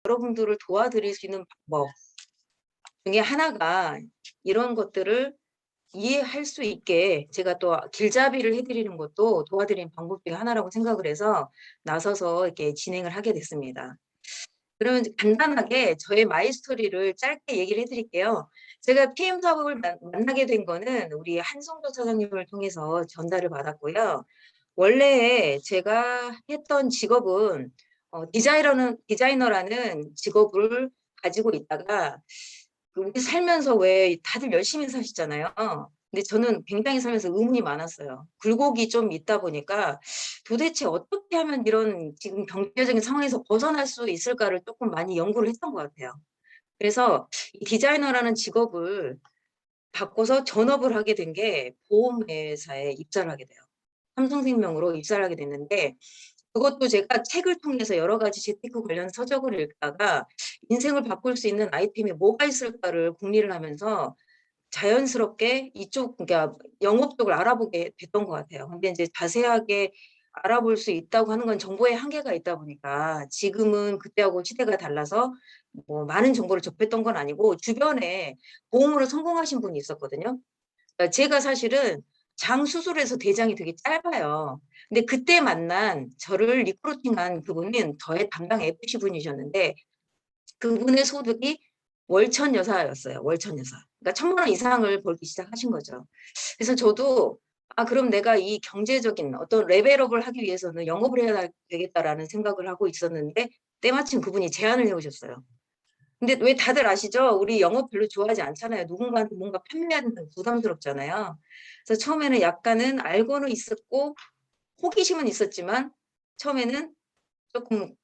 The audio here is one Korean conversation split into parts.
여러분들을 도와드릴 수 있는 방법 중에 하나가 이런 것들을 이해할 수 있게 제가 또 길잡이를 해드리는 것도 도와드리는 방법 중에 하나라고 생각을 해서 나서서 이렇게 진행을 하게 됐습니다. 그러면 간단하게 저의 마이 스토리를 짧게 얘기를 해드릴게요. 제가 PM 사업을 만나게 된 거는 우리 한성조 사장님을 통해서 전달을 받았고요. 원래 제가 했던 직업은 디자이너라는 직업을 가지고 있다가 우리 살면서 왜 다들 열심히 사시잖아요. 근데 저는 굉장히 살면서 의문이 많았어요. 굴곡이 좀 있다 보니까 도대체 어떻게 하면 이런 지금 경제적인 상황에서 벗어날 수 있을까를 조금 많이 연구를 했던 것 같아요. 그래서 이 디자이너라는 직업을 바꿔서 전업을 하게 된 게 보험회사에 입사를 하게 돼요. 삼성생명으로 입사를 하게 됐는데 그것도 제가 책을 통해서 여러 가지 재테크 관련 서적을 읽다가 인생을 바꿀 수 있는 아이템이 뭐가 있을까를 궁리를 하면서 자연스럽게 이쪽 그러니까 영업 쪽을 알아보게 됐던 것 같아요. 근데 이제 자세하게 알아볼 수 있다고 하는 건 정보의 한계가 있다 보니까 지금은 그때하고 시대가 달라서 뭐 많은 정보를 접했던 건 아니고 주변에 보험으로 성공하신 분이 있었거든요. 그러니까 제가 사실은 장 수술해서 대장이 되게 짧아요. 근데 그때 만난 저를 리크루팅한 그분은 저의 담당 FC 분이셨는데 그분의 소득이 월천 여사였어요. 월천 여사. 그러니까 1,000만 원 이상을 벌기 시작하신 거죠. 그래서 저도 그럼 내가 이 경제적인 어떤 레벨업을 하기 위해서는 영업을 해야 되겠다라는 생각을 하고 있었는데 때마침 그분이 제안을 해 오셨어요. 근데 왜 다들 아시죠? 우리 영업 별로 좋아하지 않잖아요. 누군가한테 뭔가 판매하는 건 부담스럽잖아요. 그래서 처음에는 약간은 알고는 있었고 호기심은 있었지만 처음에는 조금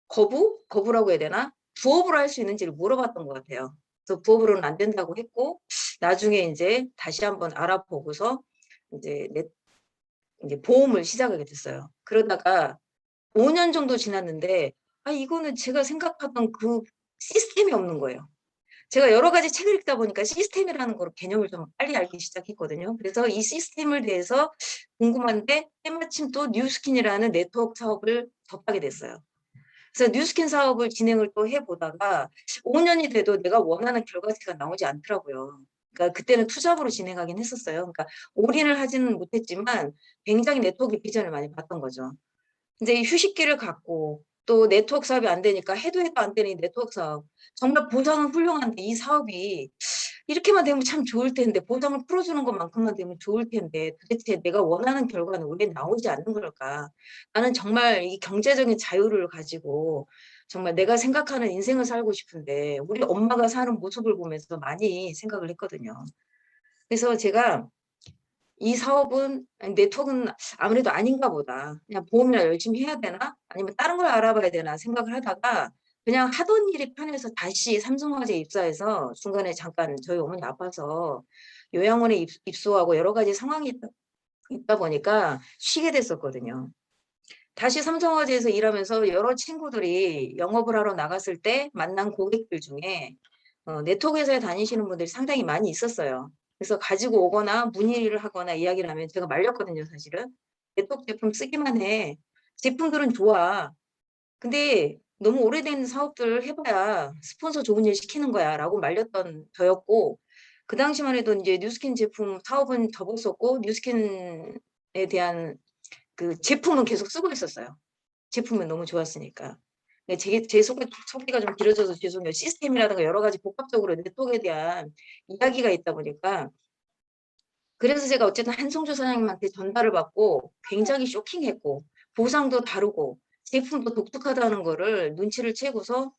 거부라고 해야 되나? 부업으로 할 수 있는지를 물어봤던 것 같아요. 그래서 부업으로는 안 된다고 했고 나중에 인제 다시 한번 알아보고서 인제 인제 보험을 시작하게 됐어요. 그러다가 5년 정도 지났는데 이거는 제가 생각하던 그 시스템이 없는 거예요. 제가 여러 가지 책을 읽다 보니까 시스템이라는 걸 개념을 좀 빨리 알기 시작했거든요. 그래서 이 시스템을 대해서 궁금한데 때마침 또 뉴스킨이라는 네트워크 사업을 접하게 됐어요. 그래서 뉴스킨 사업을 진행을 또 해 보다가 5 년이 돼도 내가 원하는 결과치가 나오지 않더라고요. 그러니까 그때는 투잡으로 진행하긴 했었어요. 그러니까 올인을 하지는 못했지만 굉장히 네트워크 비전을 많이 봤던 거죠. 인제 휴식기를 갖고 또 네트워크 사업이 안 되니까 해도 안 되는 이 네트워크 사업. 정말 보상은 훌륭한데 이 사업이 이렇게만 되면 참 좋을 텐데 보상을 풀어주는 것만큼만 되면 좋을 텐데 도대체 내가 원하는 결과는 왜 나오지 않는 걸까? 나는 정말 이 경제적인 자유를 가지고 정말 내가 생각하는 인생을 살고 싶은데 우리 엄마가 사는 모습을 보면서 많이 생각을 했거든요. 그래서 제가 '이 사업은 네트워크는 아무래도 아닌가 보다. 그냥 보험이나 열심히 해야 되나? 아니면 다른 걸 알아봐야 되나?' 생각을 하다가 그냥 하던 일이 편해서 다시 삼성화재에 입사해서 중간에 잠깐 저희 어머니 아파서 요양원에 입소하고 여러 가지 상황이 있다 보니까 쉬게 됐었거든요. 다시 삼성화재에서 일하면서 여러 친구들이 영업을 하러 나갔을 때 만난 고객들 중에 네트워크 회사에 다니시는 분들이 상당히 많이 있었어요. 그래서 가지고 오거나 문의를 하거나 이야기를 하면 제가 말렸거든요 사실은. "네트워크 제품 쓰기만 해. 제품들은 좋아. 근데 너무 오래된 사업들을 해 봐야 스폰서 좋은 일 시키는 거야."라고 말렸던 저였고 그 당시만 해도 인제 뉴스킨 제품 사업은 접었었고 뉴스킨에 대한 그 제품은 계속 쓰고 있었어요. 제품은 너무 좋았으니까. 네 제 소개가 좀 길어져서 죄송해요. 시스템이라든가 여러 가지 복합적으로 네트워크에 대한 이야기가 있다 보니까 그래서 제가 어쨌든 한성조 사장님한테 전달을 받고 굉장히 쇼킹했고 보상도 다르고 제품도 독특하다는 거를 눈치를 채고서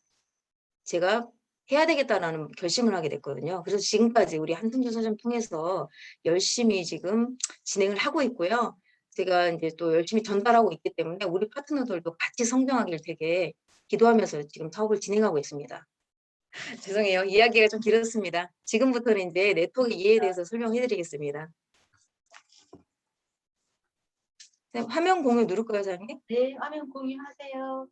제가 해야 되겠다라는 결심을 하게 됐거든요. 그래서 지금까지 우리 한성조 사장 통해서 열심히 지금 진행을 하고 있고요. 제가 인제 또 열심히 전달하고 있기 때문에 우리 파트너들도 같이 성장하길 되게 기도하면서 지금 사업을 진행하고 있습니다. 죄송해요. 이야기가 좀 길었습니다. 지금부터는 인제 네트워크 이해에 대해서 설명해 드리겠습니다. 네 화면 공유 누를까요, 사장님? 네. 화면 공유하세요.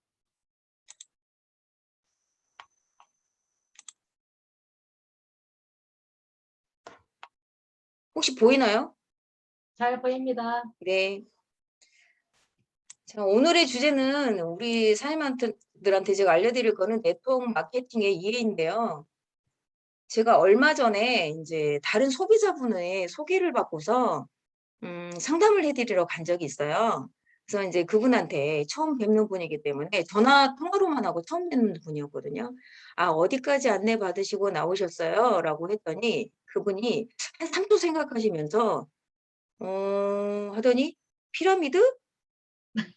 혹시 보이나요? 잘 보입니다. 네. 자 오늘의 주제는 우리 사장님한테 여러분들한테 제가 알려드릴 거는 네트워크 마케팅의 이해인데요. 제가 얼마 전에 이제 다른 소비자분의 소개를 받고서 상담을 해드리러 간 적이 있어요. 그래서 이제 그분한테 처음 뵙는 분이기 때문에 전화 통화로만 하고 처음 뵙는 분이었거든요. "아 어디까지 안내 받으시고 나오셨어요?" 라고 했더니 그분이 한 3초 생각하시면서 하더니 "피라미드?"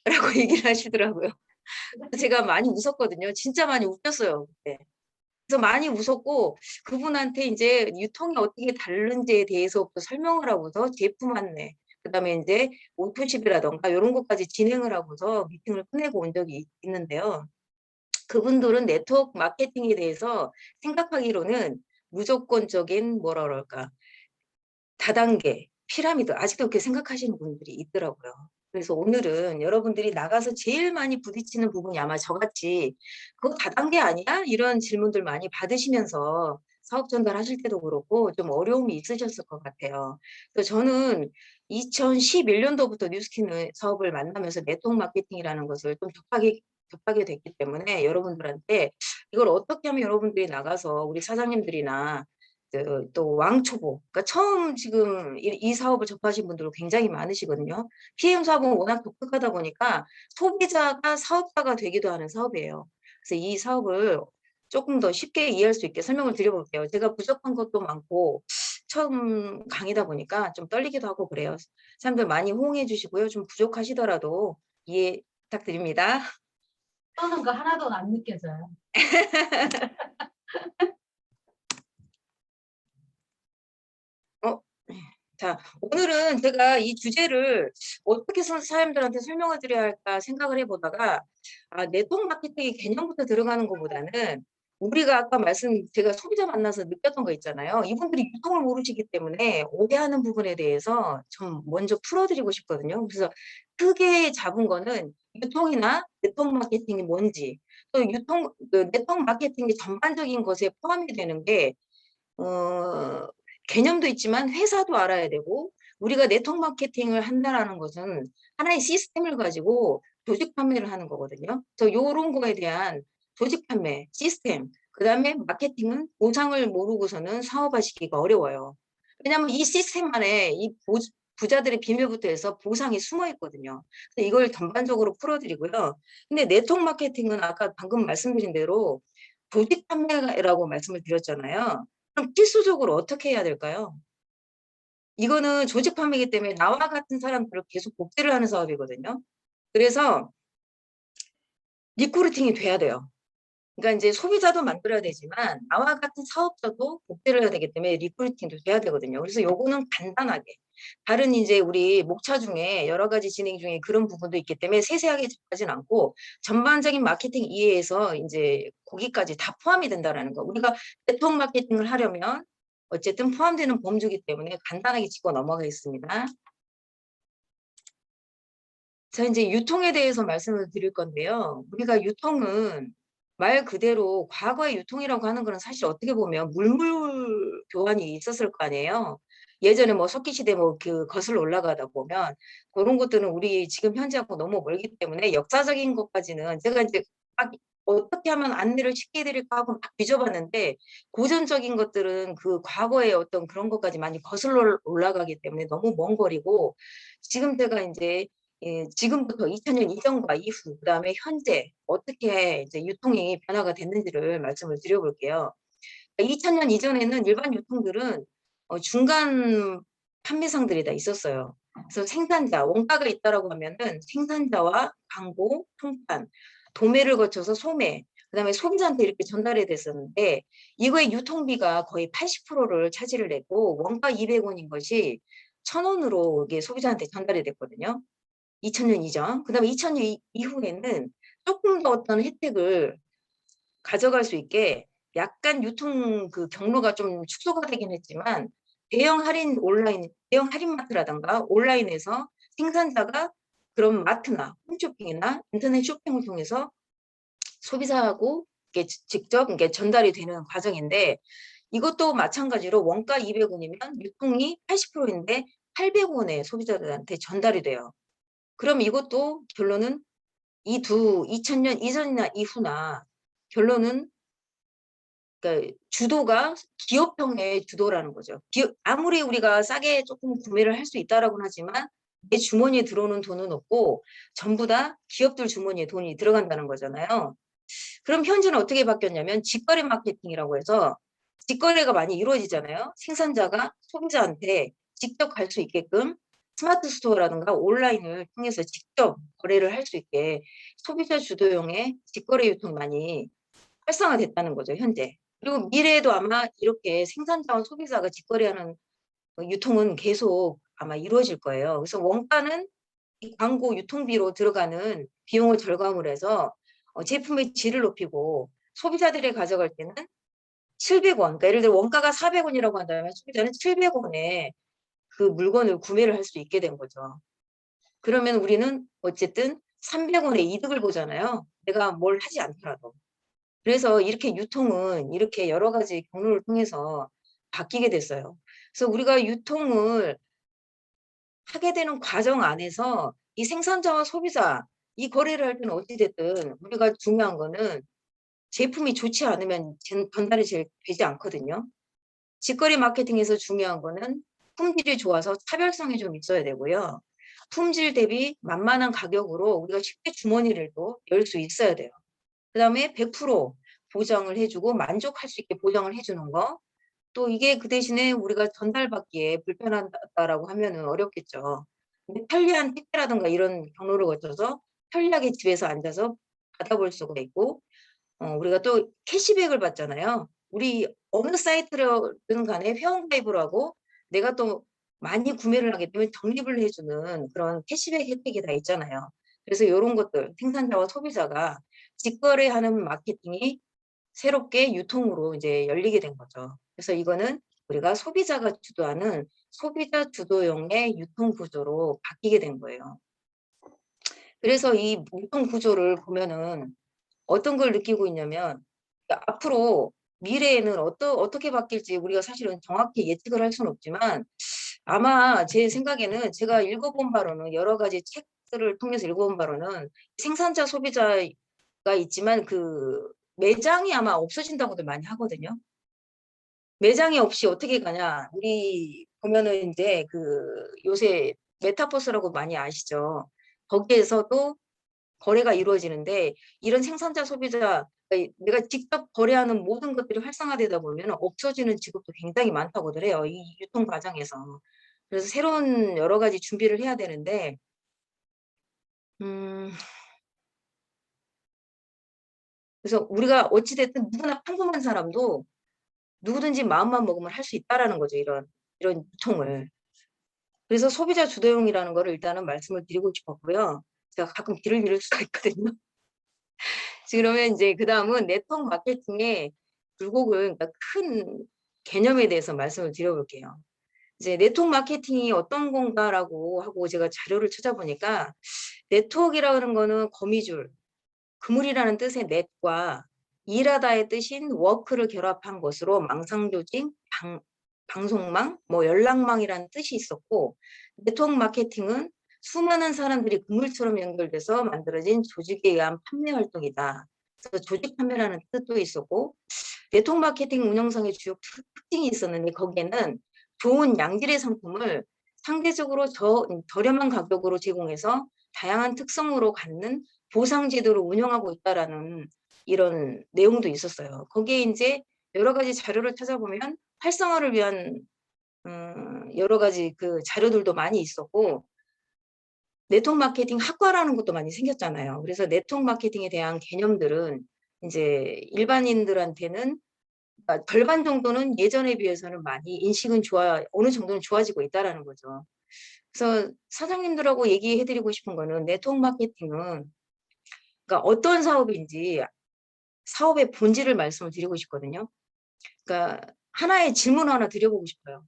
라고 얘기를 하시더라고요. 제가 많이 웃었거든요. 진짜 많이 웃겼어요 그때. 그래서 많이 웃었고 그분한테 인제 유통이 어떻게 다른지에 대해서부터 설명을 하고서 제품 안내 그다음에 인제 오토십이라든가 요런 것까지 진행을 하고서 미팅을 끝내고 온 적이 있는데요. 그분들은 네트워크 마케팅에 대해서 생각하기로는 무조건적인 뭐라 그럴까 다단계, 피라미드 아직도 그렇게 생각하시는 분들이 있더라고요. 그래서 오늘은 여러분들이 나가서 제일 많이 부딪히는 부분이 아마 저같이 "그거 다단계 아니야?" 이런 질문들 많이 받으시면서 사업 전달하실 때도 그렇고 좀 어려움이 있으셨을 것 같아요. 그래서 저는 2011 년도부터 뉴스키는 사업을 만나면서 네트워크 마케팅이라는 것을 좀 접하게 됐기 때문에 여러분들한테 이걸 어떻게 하면 여러분들이 나가서 우리 사장님들이나 또 왕초보 그러니까 처음 지금 이 사업을 접하신 분들도 굉장히 많으시거든요. PM 사업은 워낙 독특하다 보니까 소비자가 사업자가 되기도 하는 사업이에요. 그래서 이 사업을 쪼끔 더 쉽게 이해할 수 있게 설명을 드려 볼게요. 제가 부족한 것도 많고 처음 강의다 보니까 좀 떨리기도 하고 그래요. 사람들 많이 호응해 주시고요. 좀 부족하시더라도 이해 부탁드립니다. 떠는 거 하나도 안 느껴져요. 어 자, 오늘은 제가 이 주제를 어떻게 사람들한테 설명을 드려야 할까 생각을 해 보다가 네트워크 마케팅의 개념부터 들어가는 것보다는 우리가 아까 제가 소비자 만나서 느꼈던 거 있잖아요. 이분들이 유통을 모르시기 때문에 오해하는 부분에 대해서 좀 먼저 풀어 드리고 싶거든요. 그래서 크게 잡은 거는 유통이나 네트워크 마케팅이 뭔지 또 네트워크 마케팅의 전반적인 것에 포함이 되는 게 어 개념도 있지만 회사도 알아야 되고 우리가 네트워크 마케팅을 한다라는 것은 하나의 시스템을 가지고 조직 판매를 하는 거거든요. 그래서 요런 거에 대한 조직 판매, 시스템, 그다음에 마케팅은 보상을 모르고서는 사업화시키기가 어려워요. 왜냐하면 이 시스템 안에 이 부자들의 비밀부터 해서 보상이 숨어 있거든요. 그래서 이걸 전반적으로 풀어 드리고요. 근데 네트워크 마케팅은 아까 방금 말씀드린 대로 조직 판매라고 말씀을 드렸잖아요. 그럼 필수적으로 어떻게 해야 될까요? 이거는 조직 판매이기 때문에 나와 같은 사람들을 계속 복제를 하는 사업이거든요. 그래서 리크루팅이 돼야 돼요. 그러니까 인제 소비자도 만들어야 되지만 나와 같은 사업자도 복제를 해야 되기 때문에 리크루팅도 돼야 되거든요. 그래서 요거는 간단하게 다른 인제 우리 목차 중에 여러 가지 진행 중에 그런 부분도 있기 때문에 세세하게 접하진 않고 전반적인 마케팅 이해에서 인제 거기까지 다 포함이 된다라는 거. 우리가 네트워크 마케팅을 하려면 어쨌든 포함되는 범주이기 때문에 간단하게 짚고 넘어가겠습니다. 자 인제 유통에 대해서 말씀을 드릴 건데요. 우리가 유통은 말 그대로 과거의 유통이라고 하는 거는 사실 어떻게 보면 물물 교환이 있었을 거 아니에요. 예전에 뭐 석기 시대 뭐 거슬러 올라가다 보면 고런 것들은 우리 지금 현재하고 너무 멀기 때문에 역사적인 것까지는 제가 인제 막 어떻게 하면 안내를 쉽게 해 드릴까 하고 막 뒤져 봤는데 고전적인 것들은 그 과거의 어떤 그런 것까지 많이 거슬러 올라가기 때문에 너무 먼 거리고 지금 제가 인제 지금부터 2000년 이전과 이후 그다음에 현재 어떻게 이제 유통이 변화가 됐는지를 말씀을 드려 볼게요. 2000년 이전에는 일반 유통들은 중간 판매상들이 다 있었어요. 그래서 생산자, 원가가 있다라고 하면은 생산자와 광고, 통판, 도매를 거쳐서 소매, 그다음에 소비자한테 이렇게 전달이 됐었는데 이거의 유통비가 거의 80%를 차지를 했고 원가 200 원인 것이 1,000 원으로 이게 소비자한테 전달이 됐거든요. 2000년 이전. 그다음에 2000년 이후에는 쪼끔 더 어떤 혜택을 가져갈 수 있게 약간 유통 그 경로가 좀 축소가 되긴 했지만 대형 할인마트라든가 온라인에서 생산자가 그런 마트나 홈쇼핑이나 인터넷 쇼핑을 통해서 소비자하고 이게 직접 이게 전달이 되는 과정인데 이것도 마찬가지로 원가 200 원이면 유통이 80% 인데 800 원에 소비자들한테 전달이 돼요. 그럼 이것도 결론은 이 2000년 이전이나 이후나 결론은 그러니까 주도가 기업형의 주도라는 거죠. 아무리 우리가 싸게 조금 구매를 할 수 있다라고는 하지만 내 주머니에 들어오는 돈은 없고 전부 다 기업들 주머니에 돈이 들어간다는 거잖아요. 그럼 현재는 어떻게 바뀌었냐면 직거래 마케팅이라고 해서 직거래가 많이 이루어지잖아요. 생산자가 소비자한테 직접 갈 수 있게끔 스마트 스토어라든가 온라인을 통해서 직접 거래를 할 수 있게 소비자 주도형의 직거래 유통 많이 활성화됐다는 거죠, 현재. 그리고 미래에도 아마 이렇게 생산자와 소비자가 직거래하는 유통은 계속 아마 이루어질 거예요. 그래서 원가는 이 광고 유통비로 들어가는 비용을 절감을 해서 제품의 질을 높이고 소비자들이 가져갈 때는 700원, 그러니까 예를 들어 원가가 400원이라고 한다면 소비자는 700원에 그 물건을 구매를 할 수 있게 된 거죠. 그러면 우리는 어쨌든 300원의 이득을 보잖아요. 내가 뭘 하지 않더라도. 그래서 이렇게 유통은 이렇게 여러 가지 경로를 통해서 바뀌게 됐어요. 그래서 우리가 유통을 하게 되는 과정 안에서 이 생산자와 소비자 이 거래를 할 때는 어찌 됐든 우리가 중요한 거는 제품이 좋지 않으면 전달이 되지 않거든요. 직거래 마케팅에서 중요한 거는 품질이 좋아서 차별성이 좀 있어야 되고요. 품질 대비 만만한 가격으로 우리가 쉽게 주머니를 또 열 수 있어야 돼요. 그다음에 100% 보장을 해주고 만족할 수 있게 보장을 해주는 거. 또 이게 그 대신에 우리가 전달받기에 불편하다라고 하면은 어렵겠죠. 근데 편리한 택배라든가 이런 경로를 거쳐서 편리하게 집에서 앉아서 받아볼 수가 있고, 우리가 또 캐시백을 받잖아요. 우리 어느 사이트든 간에 회원가입을 하고 내가 또 많이 구매를 하기 때문에 적립을 해주는 그런 캐시백 혜택이 다 있잖아요. 그래서 요런 것들 생산자와 소비자가 직거래하는 마케팅이 새롭게 유통으로 이제 열리게 된 거죠. 그래서 이거는 우리가 소비자가 주도하는 소비자 주도형의 유통 구조로 바뀌게 된 거예요. 그래서 이 유통 구조를 보면은 어떤 걸 느끼고 있냐면 앞으로 미래에는 어떻게 바뀔지 우리가 사실은 정확히 예측을 할 수는 없지만 아마 제 생각에는 제가 읽어본 바로는 여러 가지 책들을 통해서 읽어본 바로는 생산자 소비자가 있지만 그 매장이 아마 없어진다고들 많이 하거든요. 매장이 없이 어떻게 가냐? 우리 보면은 이제 그 요새 메타버스라고 많이 아시죠? 거기에서도 거래가 이루어지는데 이런 생산자 소비자 그러니까 내가 직접 거래하는 모든 것들이 활성화되다 보면 없어지는 직업도 굉장히 많다고들 해요. 이 유통 과정에서. 그래서 새로운 여러 가지 준비를 해야 되는데 음 그래서 우리가 어찌 됐든 누구나 평범한 사람도 누구든지 마음만 먹으면 할 수 있다라는 거죠. 이런 유통을. 그래서 소비자 주도형이라는 거를 일단은 말씀을 드리고 싶었고요. 제가 가끔 길을 잃을 수가 있거든요. 그러면 이제 그다음은 네트워크 마케팅의 굴곡을 그러니까 큰 개념에 대해서 말씀을 드려볼게요. 이제 네트워크 마케팅이 어떤 건가라고 하고 제가 자료를 찾아보니까 네트워크라는 거는 거미줄, 그물이라는 뜻의 넷과 일하다의 뜻인 워크를 결합한 것으로 망상조직, 방송망, 뭐 연락망이라는 뜻이 있었고 네트워크 마케팅은 수많은 사람들이 그물처럼 연결돼서 만들어진 조직에 의한 판매 활동이다. 그래서 조직 판매라는 뜻도 있었고 네트워크 마케팅 운영상의 주요 특징이 있었는데 거기에는 좋은 양질의 상품을 상대적으로 저렴한 가격으로 제공해서 다양한 특성으로 갖는 보상 제도를 운영하고 있다라는 이런 내용도 있었어요. 거기에 이제 여러 가지 자료를 찾아보면 활성화를 위한 여러 가지 그 자료들도 많이 있었고 네트워크 마케팅 학과라는 것도 많이 생겼잖아요. 그래서 네트워크 마케팅에 대한 개념들은 이제 일반인들한테는 그러니까 절반 정도는 예전에 비해서는 많이 인식은 어느 정도는 좋아지고 있다라는 거죠. 그래서 사장님들하고 얘기해 드리고 싶은 거는 네트워크 마케팅은 그러니까 어떤 사업인지 사업의 본질을 말씀을 드리고 싶거든요. 그러니까 하나의 질문 하나 드려보고 싶어요.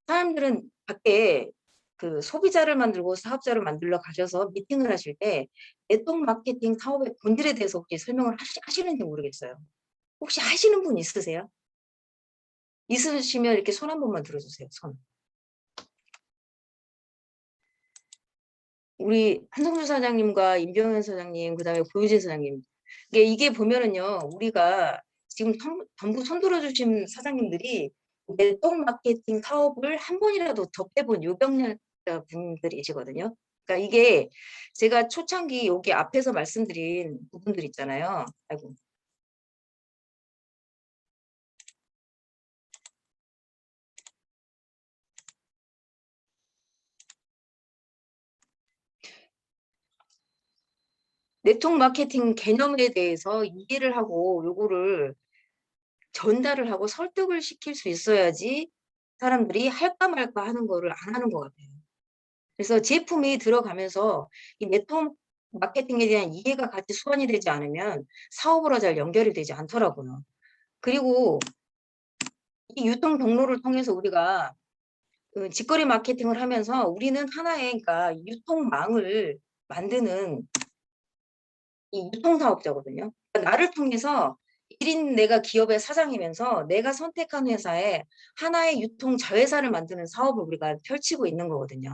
사람들은 밖에 그 소비자를 만들고 사업자를 만들러 가셔서 미팅을 하실 때 네트워크 마케팅 사업의 본질에 대해서 혹시 설명을 하시는지 모르겠어요. 혹시 하시는 분 있으세요? 있으시면 이렇게 손 한 번만 들어주세요. 손. 우리 한성주 사장님과 임병현 사장님, 그다음에 고유진 사장님. 이게 보면은요, 우리가 지금 전부 손들어 주신 사장님들이 네트워크 마케팅 사업을 한 번이라도 더 해본 요경련 분들이시거든요. 그러니까 이게 제가 초창기 여기 앞에서 말씀드린 부분들 있잖아요. 아이고. 네트워크 마케팅 개념에 대해서 이해를 하고 요거를 전달을 하고 설득을 시킬 수 있어야지 사람들이 할까 말까 하는 거를 안 하는 것 같아요. 그래서 제품이 들어가면서 이 네트워크 마케팅에 대한 이해가 같이 수반이 되지 않으면 사업으로 잘 연결이 되지 않더라고요. 그리고 이 유통 경로를 통해서 우리가 그 직거래 마케팅을 하면서 우리는 하나의 그러니까 유통망을 만드는 이 유통사업자거든요. 그러니까 나를 통해서 1인 내가 기업의 사장이면서 내가 선택한 회사에 하나의 유통 자회사를 만드는 사업을 우리가 펼치고 있는 거거든요.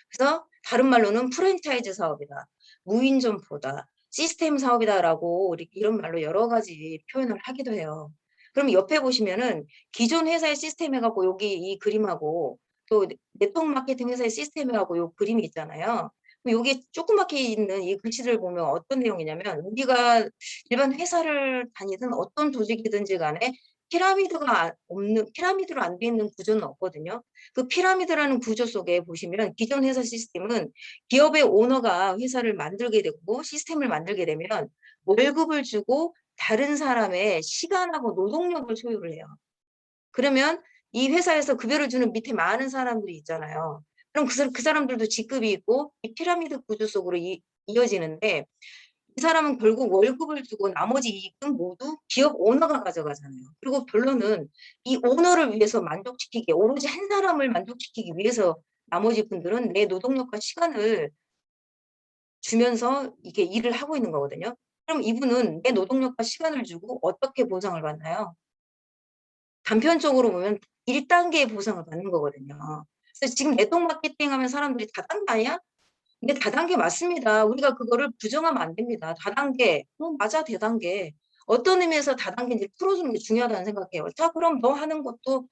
그래서 다른 말로는 프랜차이즈 사업이다, 무인 점포다, 시스템 사업이다라고 이런 말로 여러 가지 표현을 하기도 해요. 그럼 옆에 보시면은 기존 회사의 시스템 해갖고 여기 이 그림하고 또 네트워크 마케팅 회사의 시스템 해갖고 요 그림이 있잖아요. 여기 조그맣게 있는 이 글씨를 보면 어떤 내용이냐면 우리가 일반 회사를 다니든 어떤 조직이든지 간에 피라미드로 안 돼 있는 구조는 없거든요. 그 피라미드라는 구조 속에 보시면 기존 회사 시스템은 기업의 오너가 회사를 만들게 되고 시스템을 만들게 되면 월급을 주고 다른 사람의 시간하고 노동력을 소요를 해요. 그러면 이 회사에서 급여를 주는 밑에 많은 사람들이 있잖아요. 그럼 그 사람들도 직급이 있고 이 피라미드 구조 속으로 이어지는데 이 사람은 결국 월급을 주고 나머지 이익은 모두 기업 오너가 가져가잖아요. 그리고 결론은 이 오너를 위해서 만족시키기, 오로지 한 사람을 만족시키기 위해서 나머지 분들은 내 노동력과 시간을 주면서 이게 일을 하고 있는 거거든요. 그럼 이분은 내 노동력과 시간을 주고 어떻게 보상을 받나요? 단편적으로 보면 1단계의 보상을 받는 거거든요. 그래서 지금 네트워크 마케팅 하면 사람들이 다단계 아니야? 근데 다단계 맞습니다. 우리가 그거를 부정하면 안 됩니다. 다단계, 맞아, 대단계. 어떤 의미에서 다단계인지 풀어주는 게 중요하다는 생각해요. 자, 그럼 너 하는 것도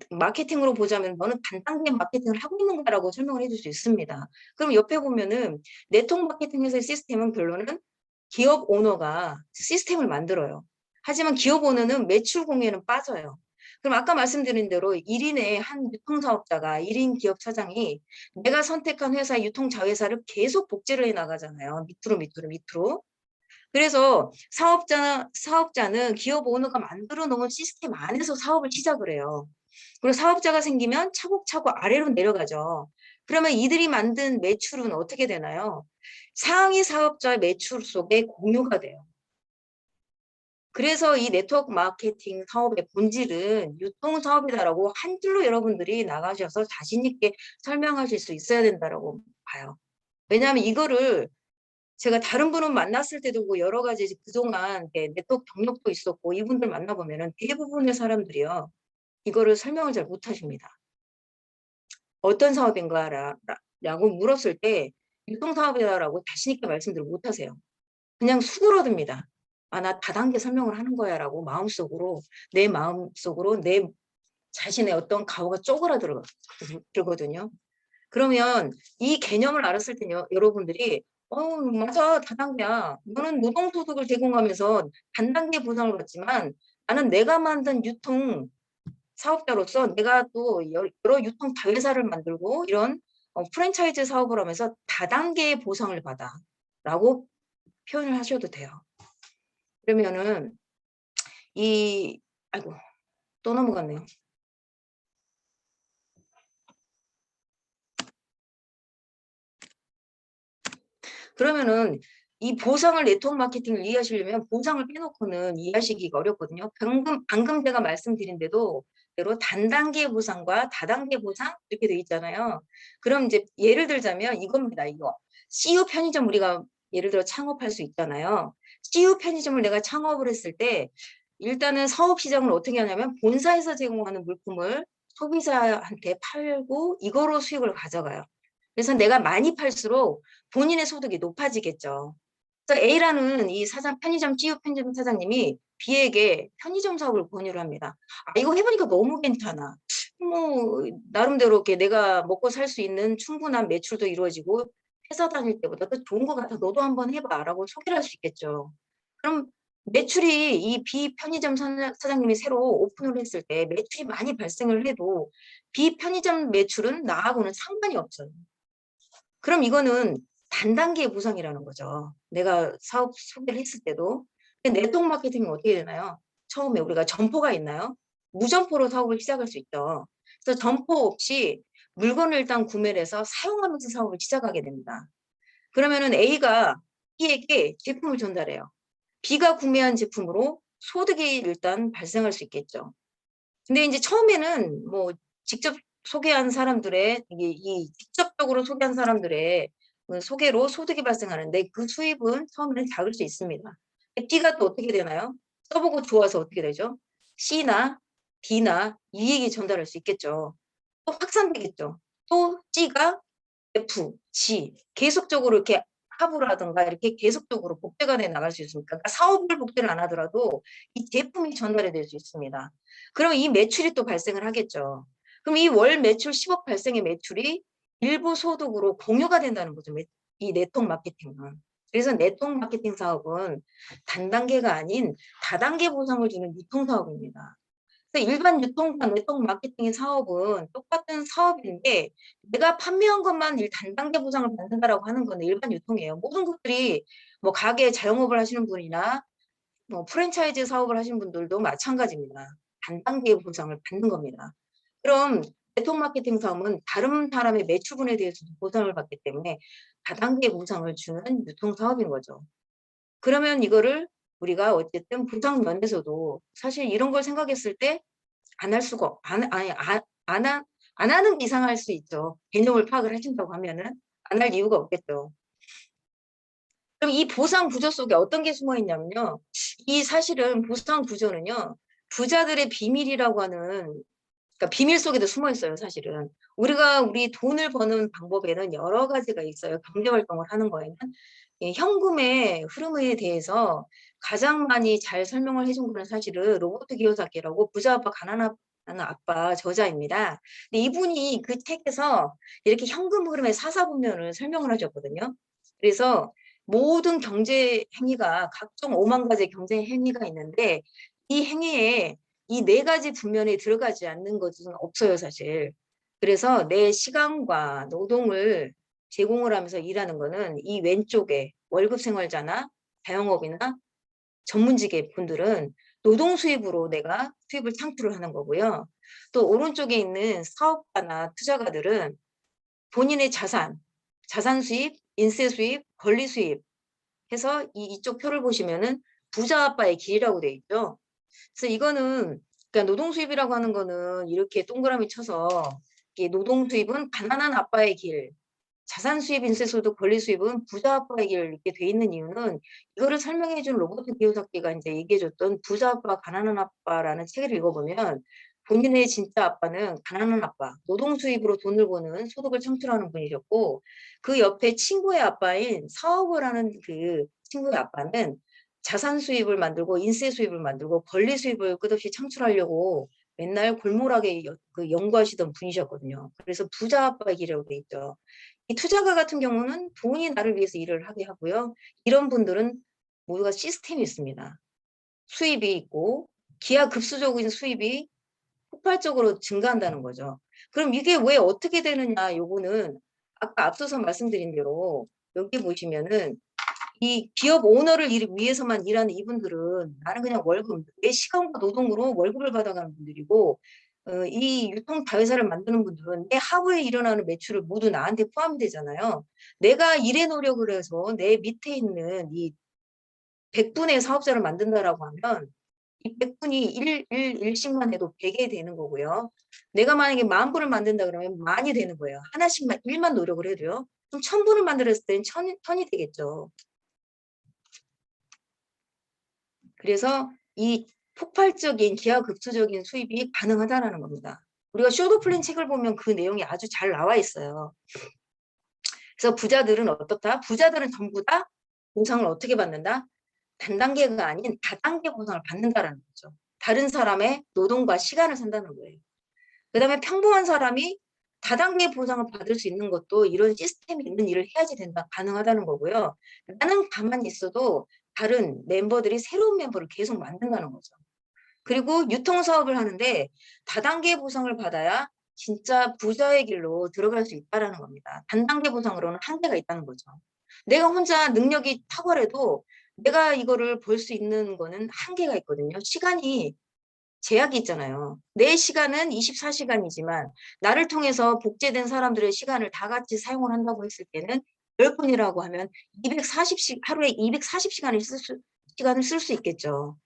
마케팅으로 보자면 너는 단단계 마케팅을 하고 있는 거라고 설명을 해줄 수 있습니다. 그럼 옆에 보면은 네트워크 마케팅 회사의 시스템은 결론은 기업 오너가 시스템을 만들어요. 하지만 기업 오너는 매출 공유에는 빠져요. 그럼 아까 말씀드린 대로 1인의 한 유통사업자가 1인 기업 차장이 내가 선택한 회사 유통자회사를 계속 복제를 해 나가잖아요. 밑으로. 그래서 사업자는 기업 오너가 만들어 놓은 시스템 안에서 사업을 시작을 해요. 그리고 사업자가 생기면 차곡차곡 아래로 내려가죠. 그러면 이들이 만든 매출은 어떻게 되나요? 상위 사업자의 매출 속에 공유가 돼요. 그래서 이 네트워크 마케팅 사업의 본질은 유통 사업이다라고 한 줄로 여러분들이 나가셔서 자신 있게 설명하실 수 있어야 된다라고 봐요. 왜냐하면 이거를 제가 다른 분을 만났을 때도 뭐 여러 가지 그동안 네트워크 경력도 있었고 이분들 만나보면은 대부분의 사람들이요. 이거를 설명을 잘 못하십니다. 어떤 사업인가라고 물었을 때 유통사업이다라고 자신 있게 말씀들을 못하세요. 그냥 수그러듭니다. 아, 나 다단계 설명을 하는 거야라고 내 마음속으로 내 자신의 어떤 가오가 쪼그라들거든요. 그러면 이 개념을 알았을 때요, 여러분들이 맞아, 다단계야. 너는 노동소득을 제공하면서 단단계 보상을 받지만 나는 내가 만든 유통 사업자로서 내가 또 여러 유통 자회사를 만들고 이런 프랜차이즈 사업을 하면서 다단계의 보상을 받아 라고 표현을 하셔도 돼요. 그러면은 아이고, 또 넘어갔네요. 그러면은 이 보상을 네트워크 마케팅을 이해하시려면 보상을 빼놓고는 이해하시기가 어렵거든요. 방금 제가 말씀드린 대로 단단계 보상과 다단계 보상 이렇게 돼 있잖아요. 그럼 이제 예를 들자면 이겁니다. 이거 CU 편의점 우리가 예를 들어 창업할 수 있잖아요. CU 편의점을 내가 창업을 했을 때 일단은 사업 시장을 어떻게 하냐면 본사에서 제공하는 물품을 소비자한테 팔고 이거로 수익을 가져가요. 그래서 내가 많이 팔수록 본인의 소득이 높아지겠죠. 그래서 A라는 이 편의점 CEO 편의점 사장님이 B에게 편의점 사업을 권유를 합니다. 아, 이거 해보니까 너무 괜찮아. 뭐 나름대로 이렇게 내가 먹고 살 수 있는 충분한 매출도 이루어지고 회사 다닐 때보다 더 좋은 것 같아. 너도 한번 해봐라고 소개를 할 수 있겠죠. 그럼 매출이 이 B 편의점 사장님이 새로 오픈을 했을 때 매출이 많이 발생을 해도 B 편의점 매출은 나하고는 상관이 없어요. 그럼 이거는 단단계 보상이라는 거죠. 내가 사업 소개를 했을 때도. 근데 네트워크 마케팅은 어떻게 되나요? 처음에 우리가 점포가 있나요? 무점포로 사업을 시작할 수 있죠. 그래서 점포 없이 물건을 일단 구매를 해서 사용하면서 사업을 시작하게 됩니다. 그러면은 A가 B에게 제품을 전달해요. B가 구매한 제품으로 소득이 일단 발생할 수 있겠죠. 근데 이제 처음에는 뭐 직접 소개한 사람들의 이 직접적으로 소개한 사람들의 그 소개로 소득이 발생하는데 그 수입은 처음에는 작을 수 있습니다. B가 또 어떻게 되나요? 써보고 좋아서 어떻게 되죠? C나 D나 E에게 전달할 수 있겠죠. 또 확산되겠죠. 또 C가 F, G 계속적으로 이렇게 합으라든가 이렇게 계속적으로 복제가 돼 나갈 수 있습니까? 그러니까 사업을 복제를 안 하더라도 이 제품이 전달이 될 수 있습니다. 그럼 이 매출이 또 발생을 하겠죠. 그럼 이 월 매출 10억 발생의 매출이 일부 소득으로 공유가 된다는 거죠. 이 네트워크 마케팅은. 그래서 네트워크 마케팅 사업은 단단계가 아닌 다단계 보상을 주는 유통 사업입니다. 그래서 일반 유통과 네트워크 마케팅의 사업은 똑같은 사업인데 내가 판매한 것만 단단계 보상을 받는다라고 하는 건 일반 유통이에요. 모든 것들이 뭐 가게 자영업을 하시는 분이나 뭐 프랜차이즈 사업을 하시는 분들도 마찬가지입니다. 단단계 보상을 받는 겁니다. 그럼 네트워크 마케팅 사업은 다른 사람의 매출분에 대해서도 보상을 받기 때문에 다단계 보상을 주는 유통 사업인 거죠. 그러면 이거를 우리가 어쨌든 보상 면에서도 사실 이런 걸 생각했을 때 안 할 수가 안 하는 게 이상할 수 있죠. 개념을 파악을 하신다고 하면은 안 할 이유가 없겠죠. 그럼 이 보상 구조 속에 어떤 게 숨어 있냐면요. 이 사실은 보상 구조는요. 부자들의 비밀이라고 하는 그러니까 비밀 속에도 숨어 있어요, 사실은. 우리가 우리 돈을 버는 방법에는 여러 가지가 있어요. 경제 활동을 하는 거에는. 이 현금의 흐름에 대해서 가장 많이 잘 설명을 해준 거는 사실은 로버트 기요사키라고 부자 아빠 가난한 아빠 저자입니다. 근데 이분이 그 책에서 이렇게 현금 흐름의 사사분면을 설명을 하셨거든요. 그래서 모든 경제 행위가 각종 5만 가지 경제 행위가 있는데 이 행위에 이 네 가지 분면에 들어가지 않는 것은 없어요, 사실. 그래서 내 시간과 노동을 제공을 하면서 일하는 거는 이 왼쪽에 월급 생활자나 자영업이나 전문직의 분들은 노동 수입으로 내가 수입을 창출을 하는 거고요. 또 오른쪽에 있는 사업가나 투자가들은 본인의 자산 수입, 인세 수입, 권리 수입 해서 이쪽 표를 보시면은 부자 아빠의 길이라고 돼 있죠. 그래서 이거는 그러니까 노동 수입이라고 하는 거는 이렇게 동그라미 쳐서 이게 노동 수입은 가난한 아빠의 길, 자산 수입, 인세 소득, 권리 수입은 부자 아빠의 길 이렇게 돼 있는 이유는 이거를 설명해 준 로버트 기요사키가 이제 얘기해 줬던 부자 아빠, 가난한 아빠라는 책을 읽어보면 본인의 진짜 아빠는 가난한 아빠, 노동 수입으로 돈을 버는 소득을 창출하는 분이셨고 그 옆에 친구의 아빠인 사업을 하는 그 친구의 아빠는 자산 수입을 만들고 인세 수입을 만들고 권리 수입을 끝없이 창출하려고 맨날 골몰하게 연구하시던 분이셨거든요. 그래서 부자 아빠의 길이라고 돼 있죠. 이 투자가 같은 경우는 돈이 나를 위해서 일을 하게 하고요. 이런 분들은 모두가 시스템이 있습니다. 수입이 있고 기하급수적인 수입이 폭발적으로 증가한다는 거죠. 그럼 이게 왜 어떻게 되느냐 요거는 아까 앞서서 말씀드린 대로 여기 보시면은 이 기업 오너를 위해서만 일하는 이분들은 나는 그냥 월급, 내 시간과 노동으로 월급을 받아가는 분들이고 이 유통 자회사를 만드는 분들은 내 하부에 일어나는 매출을 모두 나한테 포함이 되잖아요. 내가 일의 노력을 해서 내 밑에 있는 이 100분의 사업자를 만든다라고 하면 이 100분이 일씩만 해도 100이 되는 거고요. 내가 만약에 10,000분을 만든다 그러면 만이 되는 거예요. 하나씩만 1만 노력을 해도요. 그럼 1,000분을 만들었을 때는 천이 되겠죠. 그래서 이 폭발적인 기하급수적인 수입이 가능하다는 겁니다. 우리가 쇼도플랜 책을 보면 그 내용이 아주 잘 나와 있어요. 그래서 부자들은 어떻다? 부자들은 전부 다 보상을 어떻게 받는다? 단단계가 아닌 다단계 보상을 받는다라는 거죠. 다른 사람의 노동과 시간을 산다는 거예요. 그다음에 평범한 사람이 다단계 보상을 받을 수 있는 것도 이런 시스템이 있는 일을 해야지 된다, 가능하다는 거고요. 나는 가만히 있어도 다른 멤버들이 새로운 멤버를 계속 만든다는 거죠. 그리고 유통사업을 하는데 다단계 보상을 받아야 진짜 부자의 길로 들어갈 수 있다는 겁니다. 단단계 보상으로는 한계가 있다는 거죠. 내가 혼자 능력이 탁월해도 내가 이거를 볼 수 있는 거는 한계가 있거든요. 시간이 제약이 있잖아요. 내 시간은 24시간이지만 나를 통해서 복제된 사람들의 시간을 다 같이 사용을 한다고 했을 때는 10분이라고 하면 하루에 240시간을 쓸 수 있겠죠.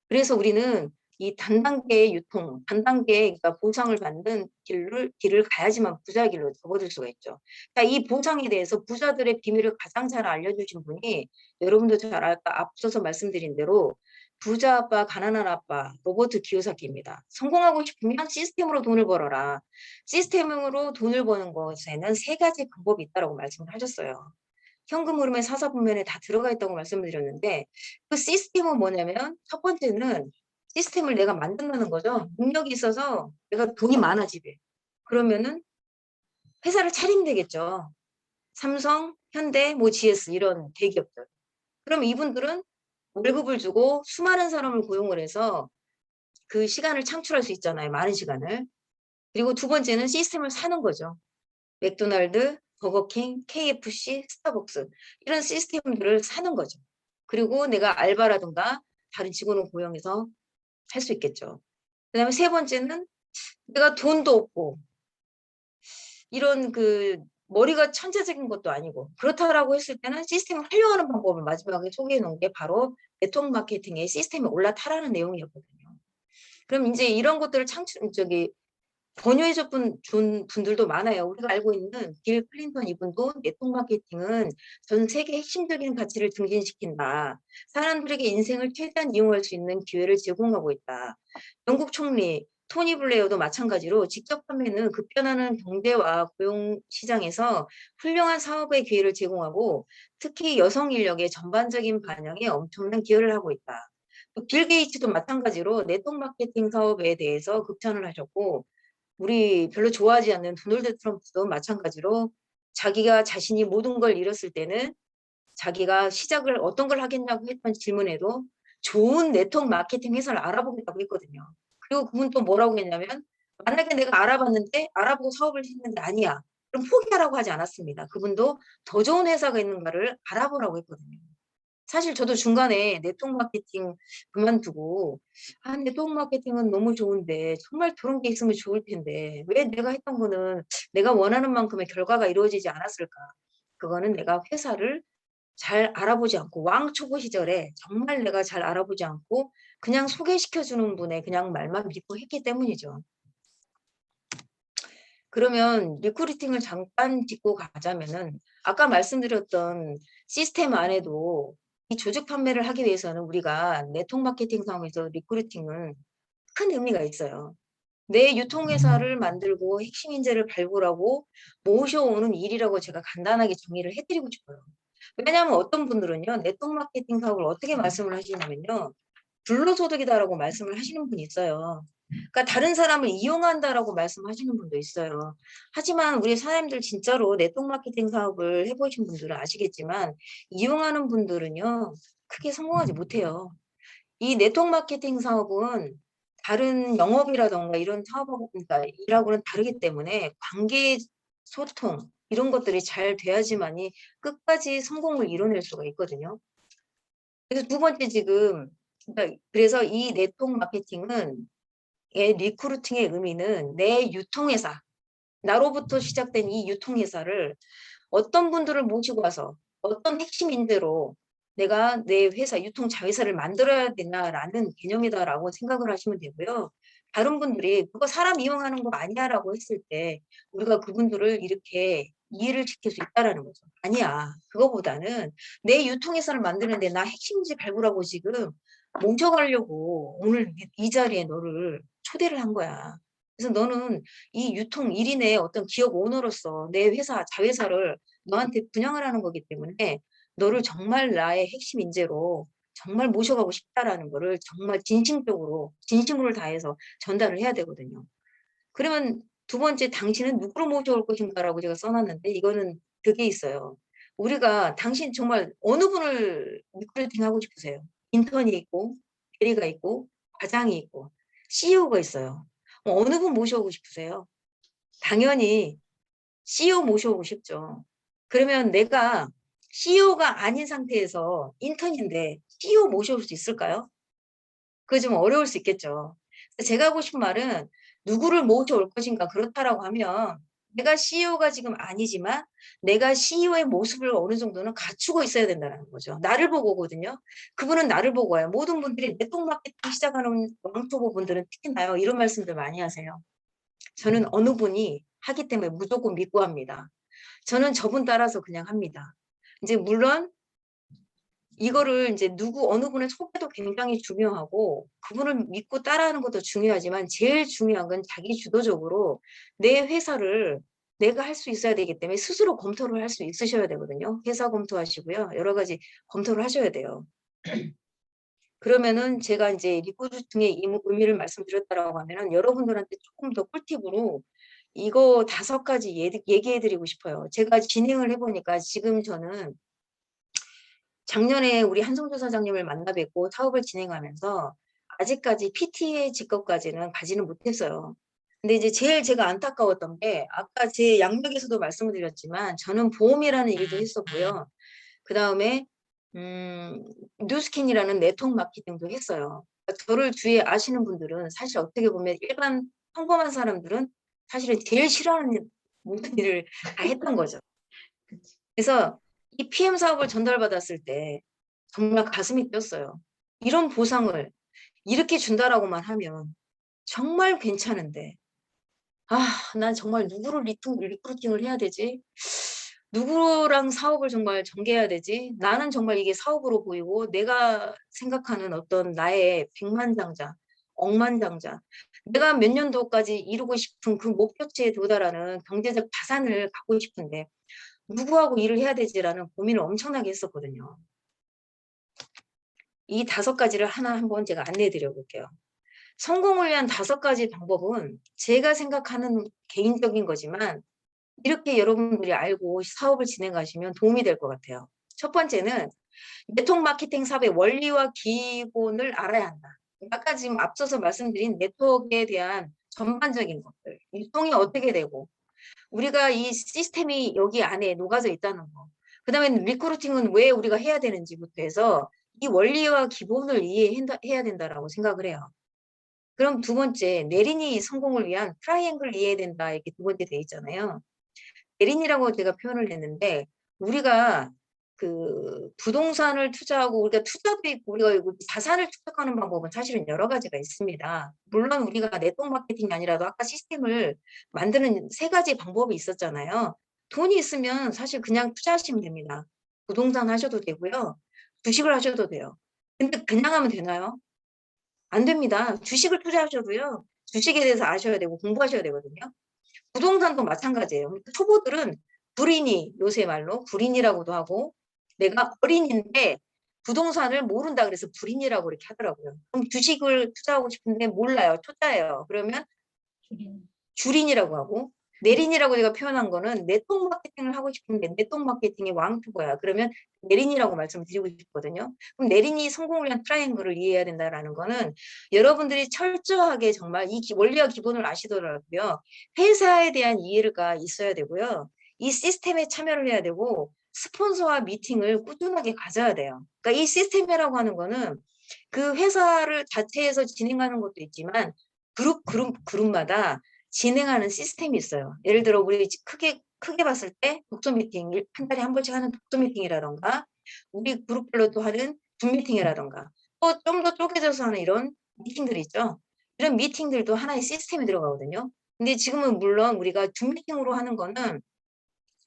그래서 우리는 이 단단계의 유통, 단단계의 그러니까 보상을 받는 길을 가야지만 부자의 길로 접어들 수가 있죠. 자, 이 보상에 대해서 부자들의 비밀을 가장 잘 알려주신 분이 여러분도 잘 아까 앞서서 말씀드린 대로 부자 아빠, 가난한 아빠, 로버트 키요사키입니다. 성공하고 싶으면 시스템으로 돈을 벌어라. 시스템으로 돈을 버는 것에는 3가지 방법이 있다고 말씀을 하셨어요. 현금 흐름의 사사분면에 다 들어가 있다고 말씀을 드렸는데 그 시스템은 뭐냐면 첫 번째는 시스템을 내가 만든다는 거죠. 능력이 있어서 내가 돈이 많아 집에. 그러면은 회사를 차리면 되겠죠. 삼성, 현대, 뭐 GS 이런 대기업들. 그럼 이분들은 월급을 주고 수많은 사람을 고용을 해서 그 시간을 창출할 수 있잖아요. 많은 시간을. 그리고 두 번째는 시스템을 사는 거죠. 맥도날드, 버거킹, KFC, 스타벅스 이런 시스템들을 사는 거죠. 그리고 내가 알바라든가 다른 직원을 고용해서 할 수 있겠죠. 그다음에 세 번째는 내가 돈도 없고 이런 그 머리가 천재적인 것도 아니고 그렇다라고 했을 때는 시스템을 활용하는 방법을 마지막에 소개해 놓은 게 바로 네트워크 마케팅의 시스템에 올라타라는 내용이었거든요. 그럼 이제 이런 것들을 권유해 준 분들도 많아요. 우리가 알고 있는 빌 클린턴 이분도 네트워크 마케팅은 전 세계 핵심적인 가치를 증진시킨다. 사람들에게 인생을 최대한 이용할 수 있는 기회를 제공하고 있다. 영국 총리 토니 블레어도 마찬가지로 직접 판매는 급변하는 경제와 고용 시장에서 훌륭한 사업의 기회를 제공하고 특히 여성 인력의 전반적인 반영에 엄청난 기여를 하고 있다. 빌 게이츠도 마찬가지로 네트워크 마케팅 사업에 대해서 극찬을 하셨고 우리 별로 좋아하지 않는 도널드 트럼프도 마찬가지로 자기가 자신이 모든 걸 잃었을 때는 자기가 시작을 어떤 걸 하겠냐고 했던 질문에도 좋은 네트워크 마케팅 회사를 알아보겠다고 했거든요. 그리고 그분 또 뭐라고 했냐면 만약에 내가 알아봤는데 알아보고 사업을 했는데 아니야. 그럼 포기하라고 하지 않았습니다. 그분도 더 좋은 회사가 있는가를 알아보라고 했거든요. 사실 저도 중간에 네트워크 마케팅 그만두고 네트워크 마케팅은 너무 좋은데 정말 저런 게 있으면 좋을 텐데 왜 내가 했던 거는 내가 원하는 만큼의 결과가 이루어지지 않았을까? 그거는 내가 회사를 잘 알아보지 않고 왕초보 시절에 정말 내가 잘 알아보지 않고 그냥 소개시켜 주는 분의 그냥 말만 믿고 했기 때문이죠. 그러면 리크루팅을 잠깐 짚고 가자면은 아까 말씀드렸던 시스템 안에도 이 조직 판매를 하기 위해서는 우리가 네트워크 마케팅 상황에서 리크루팅은 큰 의미가 있어요. 내 유통회사를 만들고 핵심 인재를 발굴하고 모셔오는 일이라고 제가 간단하게 정의를 해드리고 싶어요. 왜냐하면 어떤 분들은요, 네트워크 마케팅 사업을 어떻게 말씀을 하시냐면요, 불로소득이다라고 말씀을 하시는 분이 있어요. 그러니까 다른 사람을 이용한다라고 말씀하시는 분도 있어요. 하지만 우리 사장님들 진짜로 네트워크 마케팅 사업을 해보신 분들은 아시겠지만 이용하는 분들은요, 크게 성공하지 못해요. 이 네트워크 마케팅 사업은 다른 영업이라던가 이런 사업하고 그러니까 일하고는 다르기 때문에 관계 소통 이런 것들이 잘 돼야지만이 끝까지 성공을 이뤄낼 수가 있거든요. 그래서 두 번째 지금 그러니까 그래서 이 네트워크 마케팅은 리크루팅의 의미는 내 유통회사 나로부터 시작된 이 유통회사를 어떤 분들을 모시고 와서 어떤 핵심 인재로 내가 내 회사 유통 자회사를 만들어야 되냐라는 개념이다라고 생각을 하시면 되고요. 다른 분들이 그거 사람 이용하는 거 아니야라고 했을 때 우리가 그분들을 이렇게 이해를 시킬 수 있다라는 거죠. 아니야. 그거보다는 내 유통회사를 만드는데 나 핵심인지 발굴하고 지금 뭉쳐가려고 오늘 이 자리에 너를 초대를 한 거야. 그래서 너는 이 유통 1인의 어떤 기업 오너로서 내 회사, 자회사를 너한테 분양을 하는 거기 때문에 너를 정말 나의 핵심 인재로 정말 모셔가고 싶다라는 거를 정말 진심적으로, 진심으로 다해서 전달을 해야 되거든요. 그러면 두 번째, 당신은 누구를 모셔올 것인가라고 제가 써놨는데 이거는 그게 있어요. 우리가 당신 정말 어느 분을 리크루팅 하고 싶으세요? 인턴이 있고, 대리가 있고, 과장이 있고, CEO가 있어요. 어느 분 모셔오고 싶으세요? 당연히 CEO 모셔오고 싶죠. 그러면 내가 CEO가 아닌 상태에서 인턴인데 CEO 모셔올 수 있을까요? 그게 좀 어려울 수 있겠죠. 제가 하고 싶은 말은 누구를 모셔올 것인가 그렇다라고 하면 내가 CEO가 지금 아니지만 내가 CEO의 모습을 어느 정도는 갖추고 있어야 된다는 거죠. 나를 보고거든요. 그분은 나를 보고 와요. 모든 분들이 네트워크 마케팅 시작하는 왕초보 분들은 특히나요. 이런 말씀들 많이 하세요. 저는 어느 분이 하기 때문에 무조건 믿고 합니다. 저는 저분 따라서 그냥 합니다. 이제 물론 이거를 이제 어느 분의 소개도 굉장히 중요하고 그분을 믿고 따라하는 것도 중요하지만 제일 중요한 건 자기 주도적으로 내 회사를 내가 할 수 있어야 되기 때문에 스스로 검토를 할 수 있으셔야 되거든요. 회사 검토하시고요. 여러 가지 검토를 하셔야 돼요. 그러면은 제가 이제 리크루팅의 의미를 말씀드렸다라고 하면은 여러분들한테 조금 더 꿀팁으로 이거 5가지 얘기해 드리고 싶어요. 제가 진행을 해보니까 지금 저는 작년에 우리 한성조 사장님을 만나 뵙고 사업을 진행하면서 아직까지 PTA 직급까지는 가지는 못했어요. 근데 이제 제일 제가 안타까웠던 게 아까 제 양력에서도 말씀을 드렸지만 저는 보험이라는 얘기도 했었고요. 그다음에 뉴스킨이라는 네트워크 마케팅도 했어요. 그러니까 저를 주위에 아시는 분들은 사실 어떻게 보면 일반 평범한 사람들은 사실은 제일 싫어하는 모든 일을 다 했던 거죠. 그치. 그래서 이 PM 사업을 전달받았을 때 정말 가슴이 뛰었어요. 이런 보상을 이렇게 준다라고만 하면 정말 괜찮은데, 난 정말 누구를 리크루팅을 해야 되지? 누구랑 사업을 정말 전개해야 되지? 나는 정말 이게 사업으로 보이고 내가 생각하는 어떤 나의 백만장자, 억만장자, 내가 몇 년도까지 이루고 싶은 그 목표치에 도달하는 경제적 자산을 갖고 싶은데 누구하고 일을 해야 되지라는 고민을 엄청나게 했었거든요. 이 5가지를 하나 한번 제가 안내해 드려 볼게요. 성공을 위한 5가지 방법은 제가 생각하는 개인적인 거지만 이렇게 여러분들이 알고 사업을 진행하시면 도움이 될 것 같아요. 첫 번째는 네트워크 마케팅 사업의 원리와 기본을 알아야 한다. 아까 지금 앞서서 말씀드린 네트워크에 대한 전반적인 것들, 유통이 어떻게 되고 우리가 이 시스템이 여기 안에 녹아져 있다는 거. 그다음에 리크루팅은 왜 우리가 해야 되는지부터 해서 이 원리와 기본을 이해해야 된다라고 생각을 해요. 그럼 두 번째, 내린이 성공을 위한 트라이앵글을 이해해야 된다. 이렇게 두 번째 돼 있잖아요. 내린이라고 제가 표현을 했는데 우리가 그 부동산을 투자하고 우리가 투자도 있고 우리가 자산을 축적하는 방법은 사실은 여러 가지가 있습니다. 물론 우리가 네트워크 마케팅이 아니라도 아까 시스템을 만드는 3가지 방법이 있었잖아요. 돈이 있으면 사실 그냥 투자하시면 됩니다. 부동산 하셔도 되고요. 주식을 하셔도 돼요. 근데 그냥 하면 되나요? 안 됩니다. 주식을 투자하셔도요. 주식에 대해서 아셔야 되고 공부하셔야 되거든요. 부동산도 마찬가지예요. 그러니까 초보들은 불인이 요새 말로 불인이라고도 하고 내가 어린인데 부동산을 모른다 그래서 불인이라고 이렇게 하더라고요. 그럼 주식을 투자하고 싶은데 몰라요. 초짜예요. 그러면 줄인. 줄인이라고 하고 내린이라고 제가 표현한 거는 네트워크 마케팅을 하고 싶은데 네트워크 마케팅의 왕초보야. 그러면 내린이라고 말씀을 드리고 싶거든요. 그럼 내린이 성공을 위한 트라이앵글을 이해해야 된다라는 거는 여러분들이 철저하게 정말 이 원리와 기본을 아시더라고요. 회사에 대한 이해가 있어야 되고요. 이 시스템에 참여를 해야 되고 스폰서와 미팅을 꾸준하게 가져야 돼요. 그러니까 이 시스템이라고 하는 거는 그 회사를 자체에서 진행하는 것도 있지만 그룹마다 진행하는 시스템이 있어요. 예를 들어 우리 크게 봤을 때 독서 미팅, 한 달에 한 번씩 하는 독서 미팅이라던가 우리 그룹별로 또 하는 줌 미팅이라던가 또 좀 더 쪼개져서 하는 이런 미팅들이 있죠. 이런 미팅들도 하나의 시스템이 들어가거든요. 근데 지금은 물론 우리가 줌 미팅으로 하는 거는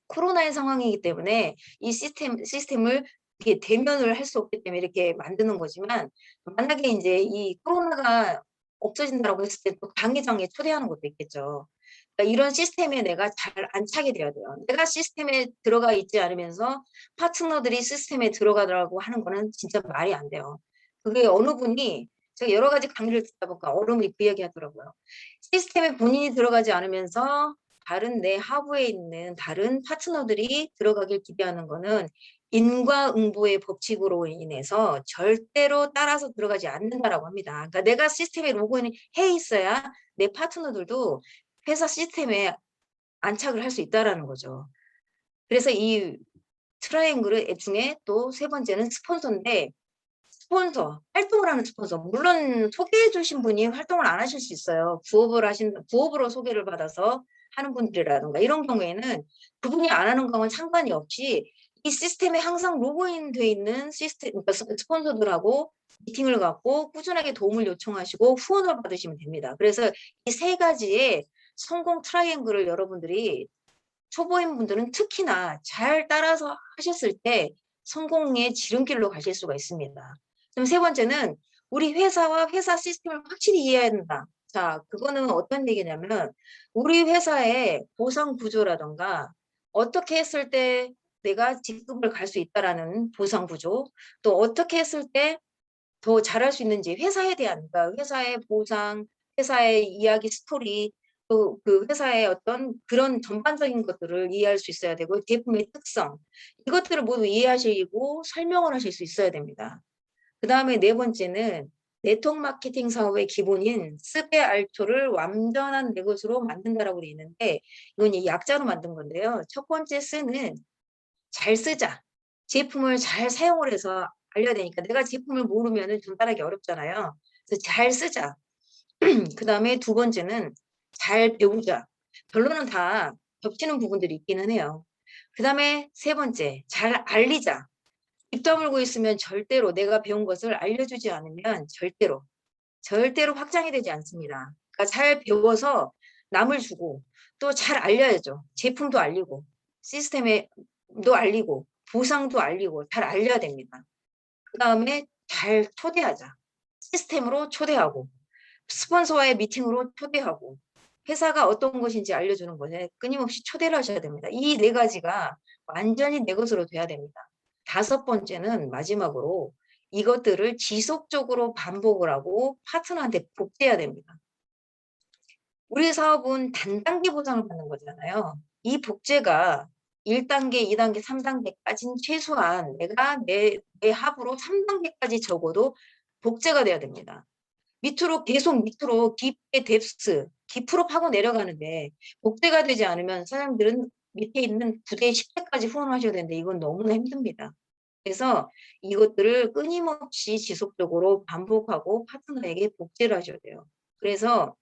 코로나의 상황이기 때문에 이 시스템을 이렇게 대면을 할 수 없기 때문에 이렇게 만드는 거지만 만약에 이제 이 코로나가 없어진다라고 했을 때 또 강의장에 초대하는 것도 있겠죠. 그러니까 이런 시스템에 내가 잘 안착이 돼야 돼요. 내가 시스템에 들어가 있지 않으면서 파트너들이 시스템에 들어가더라고 하는 거는 진짜 말이 안 돼요. 그게 어느 분이 제가 여러 가지 강의를 듣다 보니까 어느 분이 그 이야기 하더라고요. 시스템에 본인이 들어가지 않으면서 다른 내 하부에 있는 다른 파트너들이 들어가길 기대하는 거는 인과응보의 법칙으로 인해서 절대로 따라서 들어가지 않는다라고 합니다. 그러니까 내가 시스템에 로그인을 해 있어야 내 파트너들도 회사 시스템에 안착을 할 수 있다라는 거죠. 그래서 이 트라이앵글 중에 또 세 번째는 스폰서인데 스폰서, 활동을 하는 스폰서. 물론 소개해 주신 분이 활동을 안 하실 수 있어요. 부업으로 소개를 받아서 하는 분들이라든가 이런 경우에는 그분이 안 하는 거와는 상관이 없이 이 시스템에 항상 로그인 돼 있는 그러니까 스폰서들하고 미팅을 갖고 꾸준하게 도움을 요청하시고 후원을 받으시면 됩니다. 그래서 이 세 가지의 성공 트라이앵글을 여러분들이 초보인 분들은 특히나 잘 따라서 하셨을 때 성공의 지름길로 가실 수가 있습니다. 그럼 세 번째는 우리 회사와 회사 시스템을 확실히 이해해야 된다. 자, 그거는 어떤 얘기냐면 우리 회사의 보상 구조라던가 어떻게 했을 때 내가 직급을 갈 수 있다라는 보상 구조, 또 어떻게 했을 때 더 잘할 수 있는지 회사에 대한 그러니까 회사의 보상, 회사의 이야기 스토리 또 그 회사의 어떤 그런 전반적인 것들을 이해할 수 있어야 되고 제품의 특성 이것들을 모두 이해하시고 설명을 하실 수 있어야 됩니다. 그다음에 네 번째는 네트워크 마케팅 사업의 기본인 스베 알초를 완전한 내 것으로 만든다라고 되어 있는데 이건 이 약자로 만든 건데요. 첫 번째 쓰는 잘 쓰자. 제품을 잘 사용을 해서 알려야 되니까 내가 제품을 모르면은 전달하기 어렵잖아요. 그래서 잘 쓰자. 그다음에 두 번째는 잘 배우자. 결론은 다 겹치는 부분들이 있기는 해요. 그다음에 세 번째, 잘 알리자. 입 다물고 있으면 절대로 내가 배운 것을 알려주지 않으면 절대로 확장이 되지 않습니다. 그러니까 잘 배워서 남을 주고 또 잘 알려야죠. 제품도 알리고 시스템에도 알리고 보상도 알리고 잘 알려야 됩니다. 그다음에 잘 초대하자. 시스템으로 초대하고 스폰서와의 미팅으로 초대하고 회사가 어떤 것인지 알려주는 것에 끊임없이 초대를 하셔야 됩니다. 이 네 가지가 완전히 내 것으로 돼야 됩니다. 다섯 번째는 마지막으로 이것들을 지속적으로 반복을 하고 파트너한테 복제해야 됩니다. 우리 사업은 단단기 보상을 받는 거잖아요. 이 복제가 1단계, 2단계, 3단계까지는 최소한 내가 내 합으로 3단계까지 적어도 복제가 돼야 됩니다. 계속 밑으로 깊게 뎁스, 깊으로 파고 내려가는데 복제가 되지 않으면 사장님들은 밑에 있는 9대 10대까지 후원하셔야 되는데 이건 너무나 힘듭니다. 그래서 이것들을 끊임없이 지속적으로 반복하고 파트너에게 복제를 하셔야 돼요. 그래서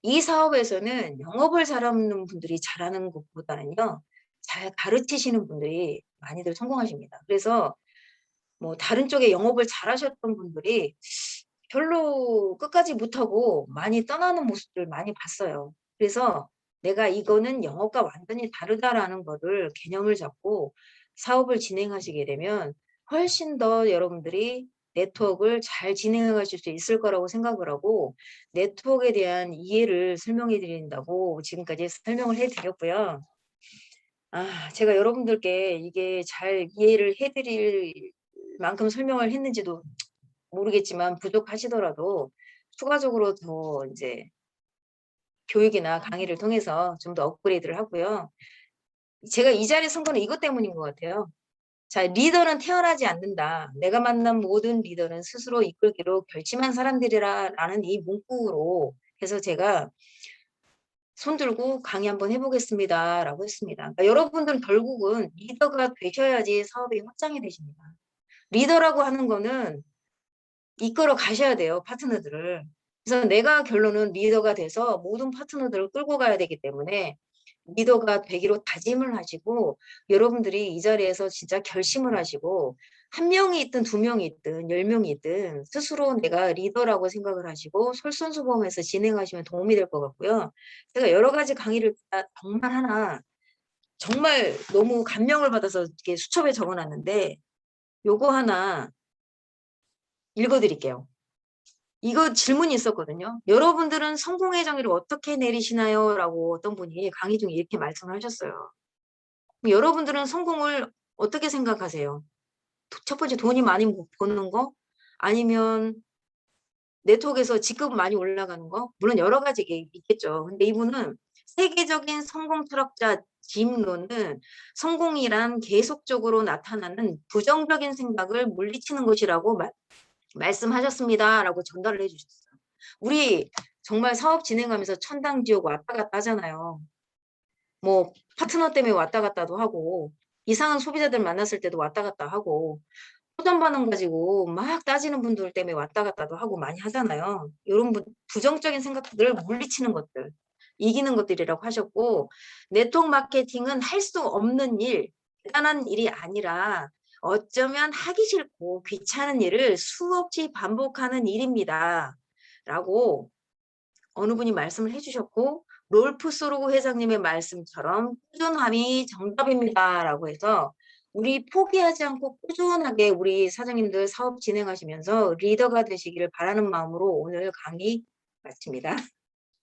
이 사업에서는 영업을 잘하는 분들이 잘하는 것보다는요. 잘 가르치시는 분들이 많이들 성공하십니다. 그래서 뭐 다른 쪽에 영업을 잘하셨던 분들이 별로 끝까지 못하고 많이 떠나는 모습들 많이 봤어요. 그래서 내가 이거는 영업과 완전히 다르다라는 거를 개념을 잡고 사업을 진행하시게 되면 훨씬 더 여러분들이 네트워크를 잘 진행해 가실 수 있을 거라고 생각을 하고 네트워크에 대한 이해를 설명해 드린다고 지금까지 설명을 해 드렸고요. 제가 여러분들께 이게 잘 이해를 해 드릴 만큼 설명을 했는지도 모르겠지만 부족하시더라도 추가적으로 더 이제 교육이나 강의를 통해서 좀 더 업그레이드를 하고요. 제가 이 자리에 선 거는 이것 때문인 것 같아요. 자, 리더는 태어나지 않는다. 내가 만난 모든 리더는 스스로 이끌기로 결심한 사람들이라는 이 문구로 해서 제가 손들고 강의 한번 해보겠습니다라고 했습니다. 그러니까 여러분들은 결국은 리더가 되셔야지 사업이 확장이 되십니다. 리더라고 하는 거는 이끌어 가셔야 돼요, 파트너들을. 그래서 내가 결론은 리더가 돼서 모든 파트너들을 끌고 가야 되기 때문에 리더가 되기로 다짐을 하시고 여러분들이 이 자리에서 진짜 결심을 하시고 한 명이 있든 두 명이 있든 10명이 있든 스스로 내가 리더라고 생각을 하시고 솔선수범해서 진행하시면 도움이 될 것 같고요. 제가 여러 가지 강의를 정말 너무 감명을 받아서 이렇게 수첩에 적어놨는데 요거 하나 읽어드릴게요. 이거 질문이 있었거든요. 여러분들은 성공의 정의를 어떻게 내리시나요? 라고 어떤 분이 강의 중에 이렇게 말씀을 하셨어요. 여러분들은 성공을 어떻게 생각하세요? 첫 번째 돈이 많이 버는 거? 아니면 네트워크에서 직급 많이 올라가는 거? 물론 여러 가지 있겠죠. 근데 이분은 세계적인 성공 철학자 짐 론은 성공이란 계속적으로 나타나는 부정적인 생각을 물리치는 것이라고 말씀하셨습니다. 라고 전달을 해주셨어요. 우리 정말 사업 진행하면서 천당 지옥 왔다 갔다 하잖아요. 뭐 파트너 때문에 왔다 갔다도 하고 이상한 소비자들 만났을 때도 왔다 갔다 하고 호전 반응 가지고 막 따지는 분들 때문에 왔다 갔다도 하고 많이 하잖아요. 이런 부정적인 생각들을 물리치는 것들, 이기는 것들이라고 하셨고 네트워크 마케팅은 할 수 없는 일, 대단한 일이 아니라 어쩌면 하기 싫고 귀찮은 일을 수없이 반복하는 일입니다. 라고 어느 분이 말씀을 해주셨고 롤프 소르고 회장님의 말씀처럼 꾸준함이 정답입니다. 라고 해서 우리 포기하지 않고 꾸준하게 우리 사장님들 사업 진행하시면서 리더가 되시기를 바라는 마음으로 오늘 강의 마칩니다.